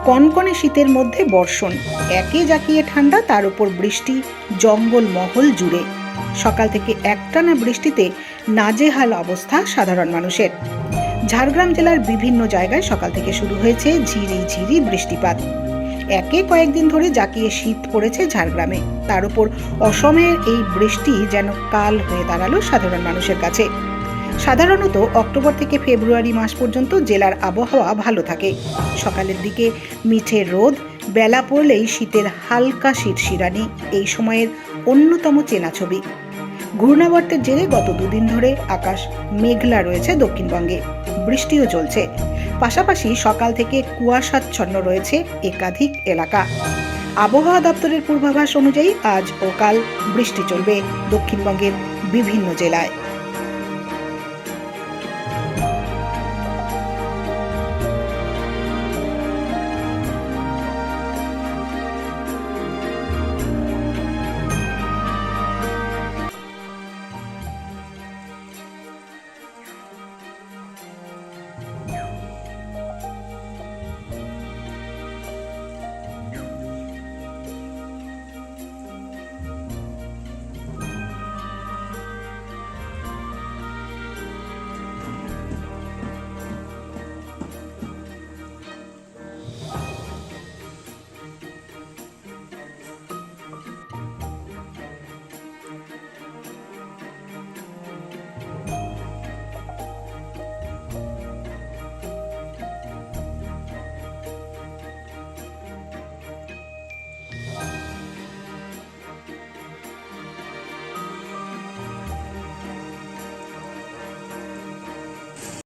কনকনে শীতের মধ্যে বর্ষণ, একে জাঁকিয়ে ঠান্ডা, তার উপর বৃষ্টি জঙ্গলমহল জুড়ে। সকাল থেকে একটানা বৃষ্টিতে নাজেহাল অবস্থা সাধারণ মানুষের। ঝাড়গ্রাম জেলার বিভিন্ন জায়গায় সকাল থেকে শুরু হয়েছে ঝিরিঝিরি বৃষ্টিপাত। একে কয়েকদিন ধরে জাঁকিয়ে শীত পড়েছে ঝাড়গ্রামে। তার উপর অসমের এই বৃষ্টি যেন কাল হয়ে দাঁড়ালো সাধারণ মানুষের কাছে। সাধারণত অক্টোবর থেকে ফেব্রুয়ারি মাস পর্যন্ত জেলার আবহাওয়া ভালো থাকে। সকালের দিকে মিঠে রোদ, বেলা পড়লেই শীতের হালকা শিরশিরানি এই সময়ের অন্যতম চেনা ছবি। ঘূর্ণাবর্তের জেরে গত দুদিন ধরে আকাশ মেঘলা রয়েছে দক্ষিণবঙ্গে, বৃষ্টিও চলছে। পাশাপাশি সকাল থেকে কুয়াশাচ্ছন্ন রয়েছে একাধিক এলাকা। আবহাওয়া দপ্তরের পূর্বাভাস অনুযায়ী আজ ও কাল বৃষ্টি চলবে দক্ষিণবঙ্গের বিভিন্ন জেলায়।